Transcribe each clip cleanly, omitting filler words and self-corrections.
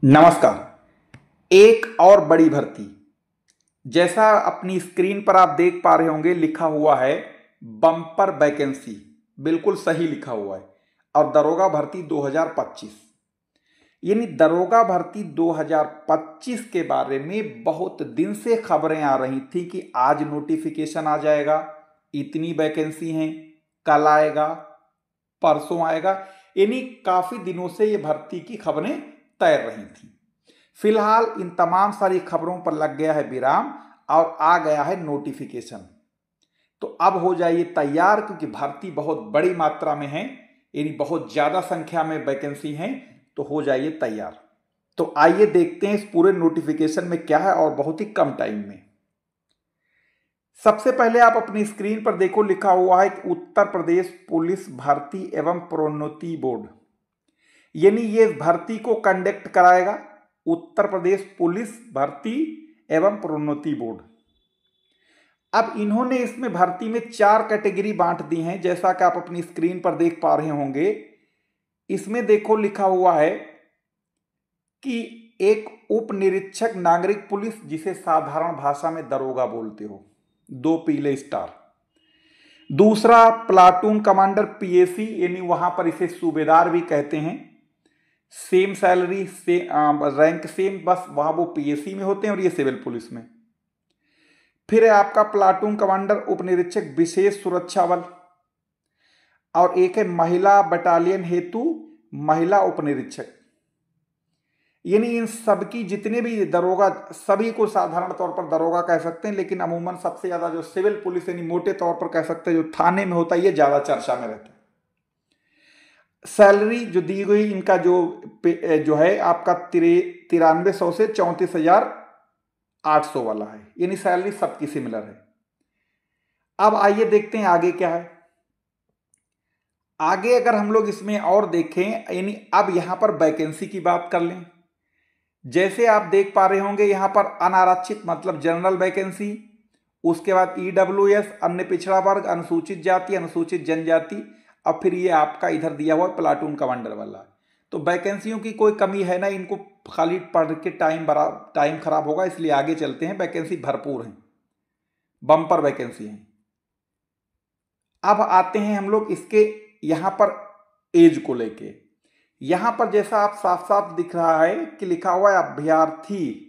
नमस्कार। एक और बड़ी भर्ती, जैसा अपनी स्क्रीन पर आप देख पा रहे होंगे, लिखा हुआ है बम्पर वैकेंसी। बिल्कुल सही लिखा हुआ है। और दरोगा भर्ती 2025, यानी दरोगा भर्ती 2025 के बारे में बहुत दिन से खबरें आ रही थी कि आज नोटिफिकेशन आ जाएगा, इतनी वैकेंसी हैं, कल आएगा, परसों आएगा। यानी काफी दिनों से ये भर्ती की खबरें तैर रही थी। फिलहाल इन तमाम सारी खबरों पर लग गया है विराम और आ गया है नोटिफिकेशन। तो अब हो जाइए तैयार, क्योंकि भर्ती बहुत बड़ी मात्रा में है, यानी बहुत ज्यादा संख्या में वैकेंसी है। तो हो जाइए तैयार। तो आइए देखते हैं इस पूरे नोटिफिकेशन में क्या है, और बहुत ही कम टाइम में। सबसे पहले आप अपनी स्क्रीन पर देखो, लिखा हुआ है उत्तर प्रदेश पुलिस भर्ती एवं प्रोन्नति बोर्ड, यानी ये भर्ती को कंडक्ट कराएगा उत्तर प्रदेश पुलिस भर्ती एवं प्रोन्नति बोर्ड। अब इन्होंने इसमें भर्ती में 4 कैटेगरी बांट दी हैं, जैसा कि आप अपनी स्क्रीन पर देख पा रहे होंगे। इसमें देखो लिखा हुआ है कि एक उप निरीक्षक नागरिक पुलिस, जिसे साधारण भाषा में दरोगा बोलते हो, 2 पीले स्टार। दूसरा प्लाटून कमांडर पीएसी, यानी वहां पर इसे सूबेदार भी कहते हैं। सेम सैलरी से रैंक सेम, बस वहां वो पीएसी में होते हैं और ये सिविल पुलिस में। फिर है आपका प्लाटून कमांडर उप निरीक्षक विशेष सुरक्षा बल, और एक है महिला बटालियन हेतु महिला उप निरीक्षक। यानी इन सबकी जितने भी दरोगा, सभी को साधारण तौर पर दरोगा कह सकते हैं, लेकिन अमूमन सबसे ज्यादा जो सिविल पुलिस, यानी मोटे तौर पर कह सकते हैं जो थाने में होता है, ये ज्यादा चर्चा में रहता है। सैलरी जो दी गई इनका जो है आपका 9300 से 34,800 वाला है, यानी सैलरी सबकी सिमिलर है। अब आइए देखते हैं आगे क्या है। आगे अगर हम लोग इसमें और देखें, यानी अब यहां पर वैकेंसी की बात कर लें। जैसे आप देख पा रहे होंगे यहां पर अनारक्षित मतलब जनरल वैकेंसी, उसके बाद ईडब्ल्यूएस अन्य पिछड़ा वर्ग, अनुसूचित जाति, अनुसूचित जनजाति, अब फिर ये आपका इधर दिया हुआ प्लाटून कमांडर वाला। तो वैकेंसियों की कोई कमी है ना, इनको खाली पढ़ के टाइम खराब होगा, इसलिए आगे चलते हैं। वैकेंसी भरपूर है, बम्पर वैकेंसी है। अब आते हैं हम लोग इसके यहां पर एज को लेके। यहां पर जैसा आप साफ साफ दिख रहा है कि लिखा हुआ है अभ्यर्थी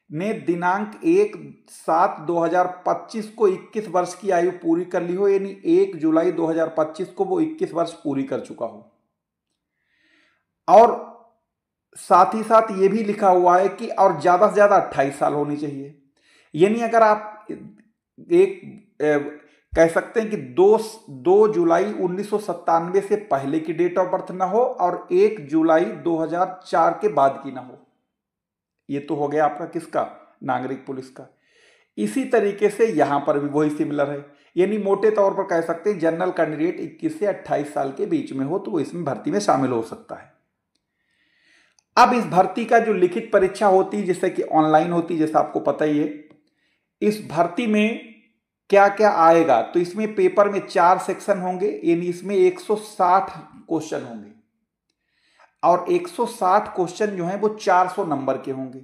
ने दिनांक 1/7/2025 को 21 वर्ष की आयु पूरी कर ली हो, यानी 1 जुलाई 2025 को वो 21 वर्ष पूरी कर चुका हो। और साथ ही साथ ये भी लिखा हुआ है कि और ज्यादा से ज्यादा 28 साल होनी चाहिए। यानी अगर आप कह सकते हैं कि 2 जुलाई 1997 से पहले की डेट ऑफ बर्थ ना हो और 1 जुलाई 2004 के बाद की ना हो। ये तो हो गया आपका किसका, नागरिक पुलिस का। इसी तरीके से यहां पर भी वही सिमिलर है, यानी मोटे तौर पर कह सकते हैं जनरल कैंडिडेट 21 से 28 साल के बीच में हो तो वो इसमें भर्ती में शामिल हो सकता है। अब इस भर्ती का जो लिखित परीक्षा होती है, जैसे कि ऑनलाइन होती है, जैसा आपको पता ही है। इस भर्ती में क्या क्या आएगा, तो इसमें पेपर में 4 सेक्शन होंगे, यानी इसमें 160 क्वेश्चन होंगे, और 160 क्वेश्चन जो है वो 400 नंबर के होंगे।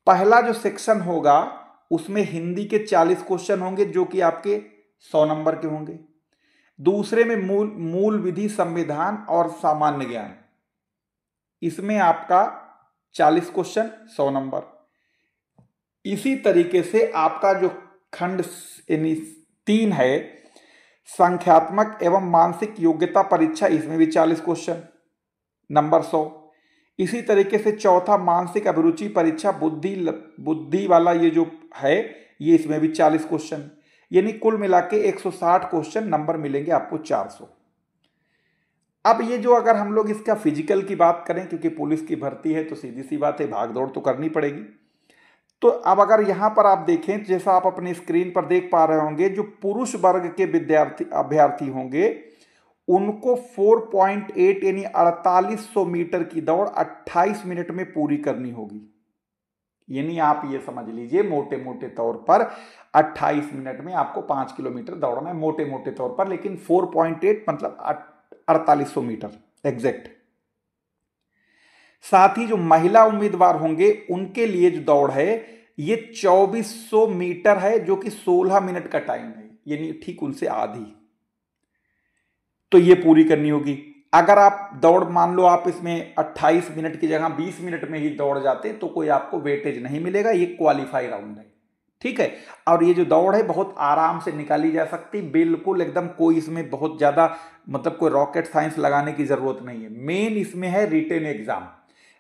पहला जो सेक्शन होगा उसमें हिंदी के 40 क्वेश्चन होंगे, जो कि आपके 100 नंबर के होंगे। दूसरे में मूल विधि, संविधान और सामान्य ज्ञान, इसमें आपका 40 क्वेश्चन 100 नंबर। इसी तरीके से आपका जो खंड 3 है, संख्यात्मक एवं मानसिक योग्यता परीक्षा, इसमें भी 40 क्वेश्चन नंबर 100। इसी तरीके से चौथा मानसिक अभिरुचि परीक्षा, बुद्धि वाला ये जो है, ये इसमें भी 40 क्वेश्चन, यानी कुल मिला के 160 क्वेश्चन, नंबर मिलेंगे आपको 400। अब ये जो अगर हम लोग इसका फिजिकल की बात करें, क्योंकि पुलिस की भर्ती है तो सीधी सी बात है भाग दौड़ तो करनी पड़ेगी। तो अब अगर यहां पर आप देखें, जैसा आप अपनी स्क्रीन पर देख पा रहे होंगे, जो पुरुष वर्ग के अभ्यर्थी होंगे उनको 4.8 यानी 4800 मीटर की दौड़ 28 मिनट में पूरी करनी होगी। यानी आप ये समझ लीजिए मोटे मोटे तौर पर 28 मिनट में आपको 5 किलोमीटर दौड़ना है, मोटे मोटे तौर पर, लेकिन 4.8 मतलब 4800 मीटर एग्जैक्ट। साथ ही जो महिला उम्मीदवार होंगे उनके लिए जो दौड़ है ये 2400 मीटर है, जो कि 16 मिनट का टाइम है, यानी ठीक उनसे आधी। तो ये पूरी करनी होगी। अगर आप दौड़ मान लो आप इसमें 28 मिनट की जगह 20 मिनट में ही दौड़ जाते तो कोई आपको वेटेज नहीं मिलेगा, ये क्वालिफाई राउंड है, ठीक है। और ये जो दौड़ है बहुत आराम से निकाली जा सकती, बिल्कुल एकदम कोई इसमें बहुत ज्यादा मतलब कोई रॉकेट साइंस लगाने की जरूरत नहीं है। मेन इसमें है रिटेन एग्जाम,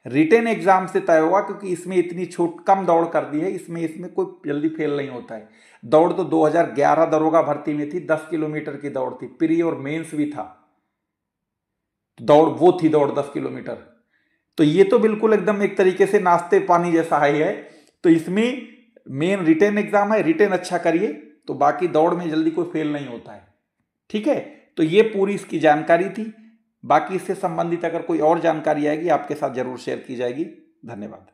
रिटेन एग्जाम से तय होगा, क्योंकि इसमें इतनी छूट कम दौड़ कर दी है, इसमें कोई जल्दी फेल नहीं होता है। दौड़ तो 2011 दरोगा भर्ती में थी, 10 किलोमीटर की दौड़ थी, प्री और मेंस भी था, दौड़ वो थी दौड़ 10 किलोमीटर। तो ये तो बिल्कुल एकदम एक तरीके से नाश्ते पानी जैसा ही है। तो इसमें मेन रिटेन एग्जाम है, रिटेन अच्छा करिए तो बाकी दौड़ में जल्दी कोई फेल नहीं होता है, ठीक है। तो ये पूरी इसकी जानकारी थी। बाकी इससे संबंधित अगर कोई और जानकारी आएगी आपके साथ जरूर शेयर की जाएगी। धन्यवाद।